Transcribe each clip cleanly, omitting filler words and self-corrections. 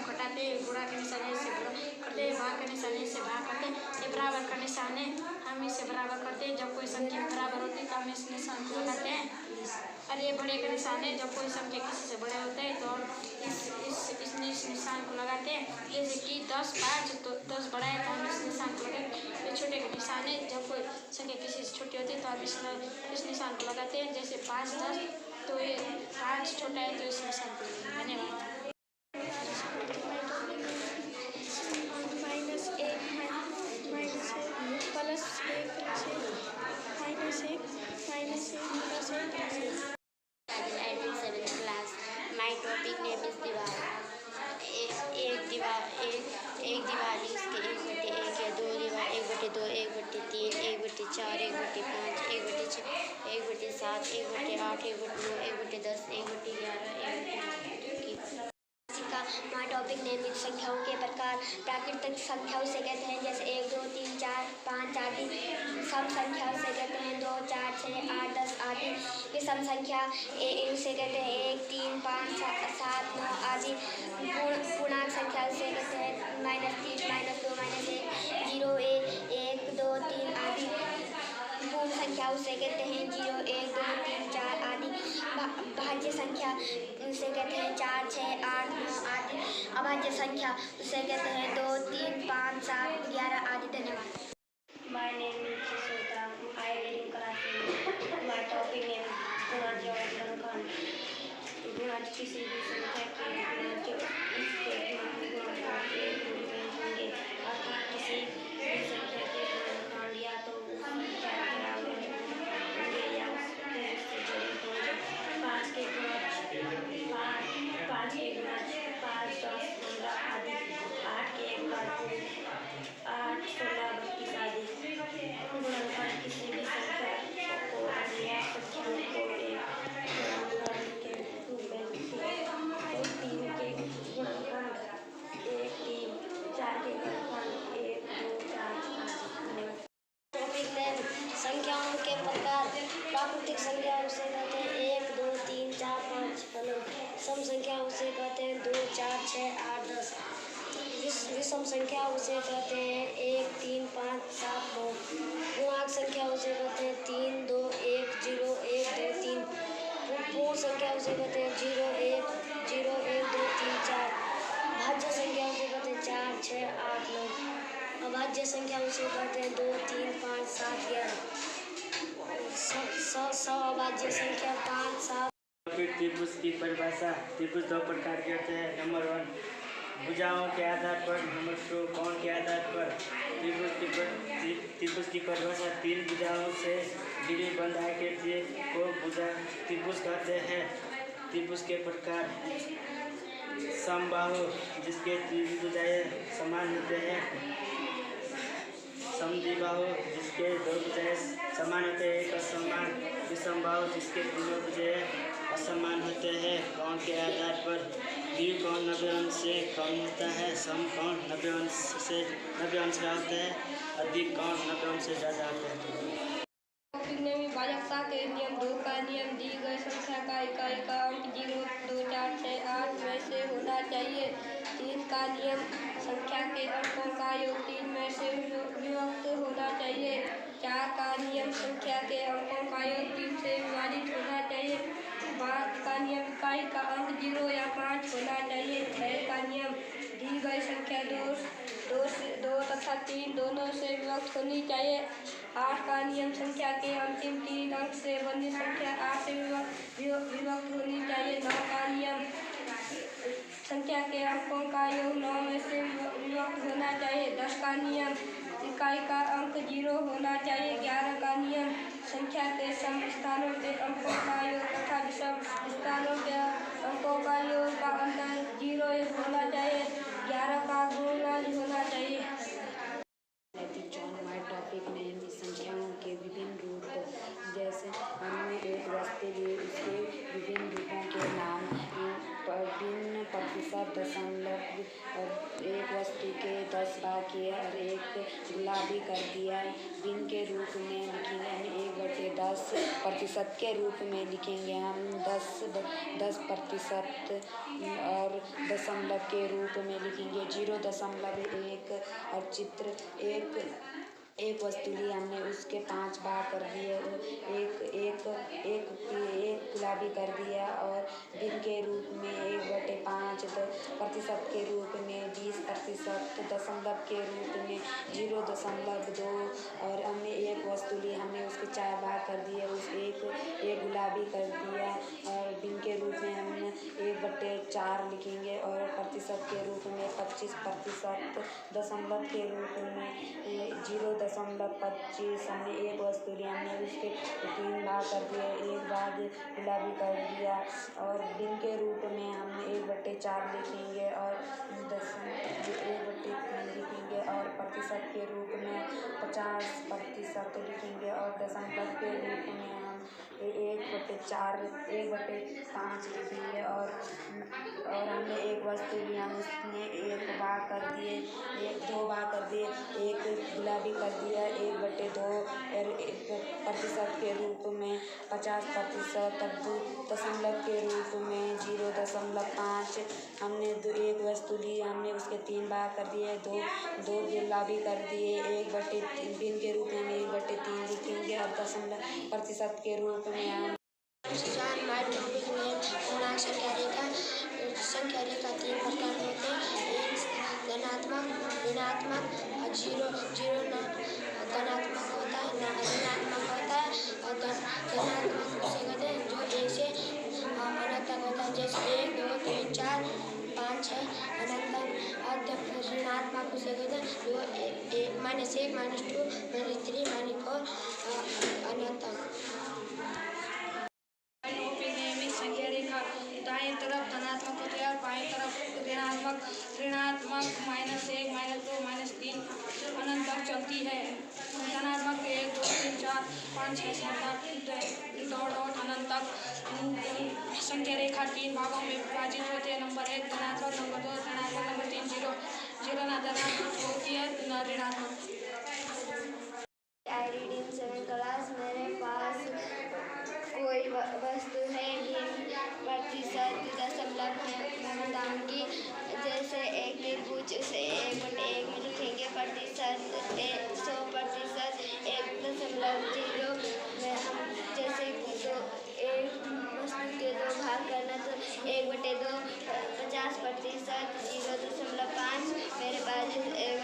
घटाते, गुणा के निशानी से गुणा करते, भाग के निशानी से भाग करते, ये बराबर का निशान है, हम इसे बराबर करते हैं। जब कोई संख्या बराबर होती है तो हम इस निशान को लगाते हैं। और ये बड़े का निशान है, जब कोई संख्या किसी से बड़े होते हैं तो हम इस निशान को लगाते हैं। जैसे कि 10 5 तो 10 बड़ा है तो हम इस निशान को लगाते हैं। ये छोटे का निशान है, जब कोई संख्या किसी से छोटी होती है तो हम इस निशान को लगाते हैं। जैसे 5 10 तो ये 5 छोटा है तो इस निशान को लगाते हैं। धन्यवाद। My topic name is Diwali. एक दिवाली इसके 1/1 या 2 Diwali 1/2 1/3 1/4 1/5 1/6 1/7 1/8 1/9 1/10 1/11 My topic name is संख्याओं के प्रकार। प्राकृतिक संख्याओं से कहते हैं जैसे 1 2 3 4 5 आदि। सम संख्याओं से कहते हैं 2 4 6 8 10 आदि। विषम संख्या से कहते हैं 1 3 5 7 9 आदि। पूर्णांक संख्या से कहते हैं -3 -2 -1 0 1 2 3 आदि। पूर्ण संख्याओं से कहते हैं 0 1 2 3 4 आदि। भाज्य संख्या उसे कहते हैं 4 6 8 9 आदि। अभाज्य संख्या उसे कहते हैं 2 3 5 7 11 आदि। धन्यवाद। My name is Shweta. I read in class 8. My topic name is गुणज और गुणनखंड। गुणज किसी भी संख्या के गुणज इसके गुणनखंड एक होंगे, अर्थात किसी भी संख्या के गुणनखंड या तो उस संख्या के बराबर होंगे या उससे जुड़े होंगे। 5 के गुणज 5 10 15 आदि। 8 के एक बार 8 16 32 आदि। गुणनखंड किसी भी संख्या को अन्य संख्याओं को एक गुणनखंड के रूप में लिखते हैं। 3 के गुणनखंड 1 3 4 के गुणनखंड 1 2 4 5। टॉपिक नेम संख्याओं के प्रकार। प्राकृतिक संख्याओं से कहते हैं 1 2 3 4 5 9। सम संख्याओं से कहते हैं 2 4 6 8 10। विषम संख्याओं से कहते हैं 1 3 5 7 9। पूर्णांक संख्याओं से कहते हैं 3 2 1 0 1 2 3। पूर्ण संख्याओं से कहते हैं 0 1 0 1 2 3 4। भाज्य संख्याओं से कहते हैं 4 6 8 9। अभाज्य संख्याओं से कहते हैं 2 3 5 7 11। अभाज्य संख्या 5 7। त्रिभुज की परिभाषा। त्रिभुज 2 प्रकार के होते हैं। नंबर 1 भुजाओं के आधार पर। नंबर 2 कोण के आधार पर। त्रिभुज की परिभाषा। 3 भुजाओं से घिरी बंद आकृति को त्रिभुज कहते हैं। त्रिभुज के प्रकार। समबाहु जिसके त्रिभुजाएं समान होते हैं। समद्विबाहु जिसके 2 भुजाएं समान होते हैं। एक असमान। विषमबाहु जिसके तीनों भुजाएं असमान होते हैं। कोण के आधार पर। द्विकोण 90 अंश से कम होता है। समकोण 90 अंश का होता है। अधिक कोण 90 अंश से ज़्यादा होता है। टॉपिक नेम है भाजकता के नियम। 2 का नियम दी गई संख्या का इकाई का अंक 0 2 4 6 8 में से होना चाहिए। 3 का नियम संख्या के अंकों का योग 3 में से विभक्त होना चाहिए। 4 का नियम संख्या के अंकों का योग 3 से विभाजित होना चाहिए। 5 का नियम इकाई का अंक 0 या 5 होना चाहिए। 6 का नियम दी गई संख्या 2 तथा 3 दोनों से विभक्त होनी चाहिए। 8 का नियम संख्या के अंतिम 3 अंक से बनी संख्या 8 से विभक्त होनी चाहिए। 9 का नियम संख्या के अंकों का योग 9 में से विभक्त होना चाहिए। 10 का नियम इकाई का अंक 0 होना चाहिए। 11 का नियम संख्या के सम स्थानों के अंकों का योग तथा विषम स्थानों के अंकों का योग का अंतर 0 होना चाहिए। 11 का गुणज होना चाहिए। My topic name is संख्याओं के विभिन्न रूप। जैसे हमने एक वस्तु ली, उसके विभिन्न रूपों के नाम भिन्न प्रतिशत एक वस्तु के 10 भाग किए और एक गुलाबी कर दिया। भिन्न के रूप में लिखेंगे हम 1/10% के रूप में लिखेंगे हम 10% और दशमलव के रूप में लिखेंगे 0.1 और चित्र एक वस्तु ली हमने उसके 5 भाग कर दिए एक गुलाबी कर दिया और भिन्न के रूप में 1/5% के रूप में 20%, दशमलव के रूप में 0.2 और हमने एक वस्तु ली हमने उसके 4 भाग कर दिए एक गुलाबी कर दिया और भिन्न के रूप में हम 1/4 लिखेंगे और प्रतिशत के रूप में 25%, दशमलव के रूप में 0.25 हमने एक वस्तु ली हमने उसके 3 भाग कर दिए एक भाग गुलाबी कर दिया और भिन्न के रूप में हम 1/4 लिखेंगे और 1/3 लिखेंगे और प्रतिशत के रूप में 50% लिखेंगे और दशमलव के रूप में हम 1/5 लिखेंगे और हमने एक वस्तु ली हम उसने 1 भाग कर दिए 2 भाग कर दिए एक गुलाबी कर दिया 1/2 और प्रतिशत के रूप में 50%, दशमलव के रूप में 0.5 हमने एक वस्तु ली हमने उसके 3 भाग कर दिए 2 गुलाबी कर दिए 1/3 के रूप में 1/3 लिखेंगे और दशमलव प्रतिशत के रूप में हम हमारे टॉपिक में पूर्णांक संख्या रेखा 3 प्रकार होते हैं धनात्मक ऋणात्मक और जीरो धनात्मक होता है ऋणात्मक होता है और धनात्मक उसे कहते हैं जो 1 से अनंत तक होता है जैसे 1 2 3 4 5 6 अनंत तक और ऋणात्मक उसे कहते हैं जो -1 -2 -3 -4 अनंत तक। संख्या रेखा दाएं तरफ धनात्मक होती है और बाएं तरफ ऋणात्मक -1 -2 -3 अनंत तक चलती है। धनात्मक 1 2 3 4 5 6 7 8 अनंत तक संख्या रेखा 3 भागों में विभाजित होते हैं। नंबर 1 धनात्मक, नंबर 2 ऋणात्मक, नंबर 3 जीरो न धनात्मक होती है न ऋणात्मक। I read in 7th class मेरे पास कोई वस्तु है प्रतिशत दशमलव पूर्णांकी जैसे 1 त्रिभुज उसे 1/1 में लिखेंगे प्रतिशत 100% 1.0 में हम जैसे एक वस्तु के 2 भाग करना तो 1/2 50% 0.5 मेरे पास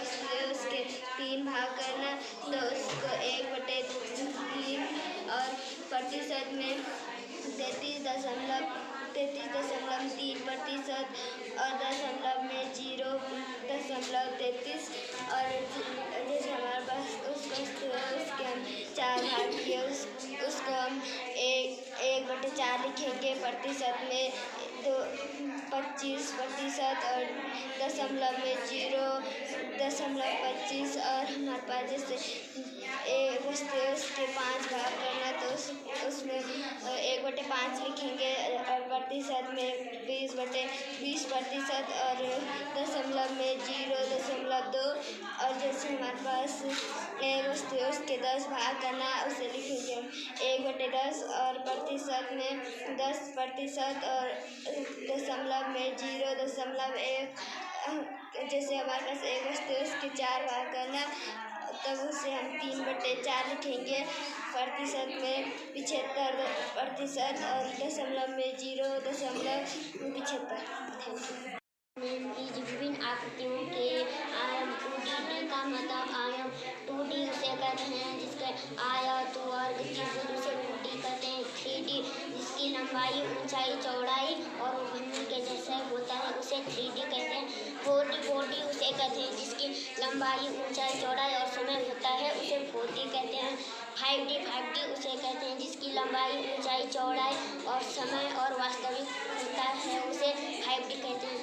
वस्तु है उसके 3 भाग करना तो उसको 1/3 और प्रतिशत में 33.3% और दशमलव में 0.33 और जैसे हमारे पास उस वस्तु है उसके हम 4 भाग किए उसको हम 1/4 लिखेंगे प्रतिशत में 25% और दशमलव में 0.25 और हमारे पास जैसे वस्तु उसके 5 भाग करना तो उसमें 1/5 लिखेंगे और प्रतिशत में 20% और दशमलव में 0.2 और जैसे हमारे पास वस्तु उसके 10 भाग करना उसे लिखेंगे 1/10 और प्रतिशत में 10% और दशमलव में 0.1 जैसे हमारे पास एक वस्तु उसके 4 भाग करना तब उसे हम 3/4 लिखेंगे प्रतिशत में 75% और दशमलव में 0.75। विभिन्न आकृतियों के आयाम 2D का मतलब आयाम 2D उसे कहते हैं जिसके आयत वर्ग त्रिभुज उसे 2D कहते हैं 3D जिसकी लंबाई ऊंचाई चौड़ाई और घूमने के जैसे होता है उसे 3D कहते हैं 4D उसे कहते हैं जिसकी लंबाई ऊंचाई चौड़ाई और समय होता है उसे 4D कहते हैं 5D उसे कहते हैं जिसकी लंबाई ऊंचाई चौड़ाई और समय और वास्तविक होता है उसे 5D कहते हैं।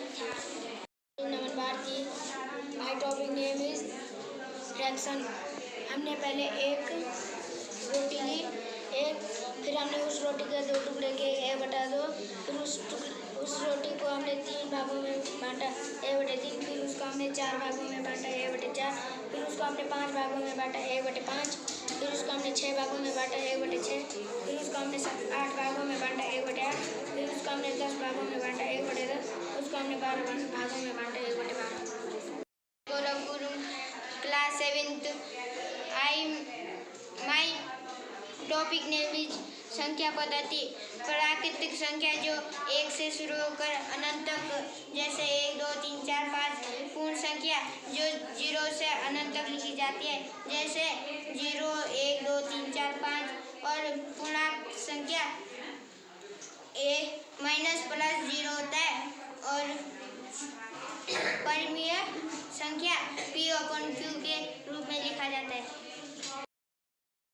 Naman Bharti my topic name is fraction. हमने पहले एक रोटी ली फिर हमने उस रोटी के 2 टुकड़े किए 1/2 फिर उस रोटी को हमने 3 भागों में बांटा ए बटे 3, फिर उसको हमने 4 भागों में बांटा ए बटे 4, फिर उसको हमने 5 भागों में बांटा ए बटे 5, फिर उसको हमने 6 भागों में बांटा ए बटे 6, फिर उसको हमने 8 भागों में बांटा ए बटे 8, फिर उसको हमने 10 भागों में बांटा ए बटे 10, उसको हमने 12 भागों में बांटा ए बटे 12। गौरव गुरु, class 7th। My topic name is संख्या पद्धति। प्राकृतिक संख्या जो 1 से शुरू होकर अनंत तक, जैसे 1, 2, 3, 4, 5। पूर्ण संख्या जो 0 से अनंत तक लिखी जाती है, जैसे 0, 1, 2, 3, 4, 5। और पूर्णांक संख्या माइनस प्लस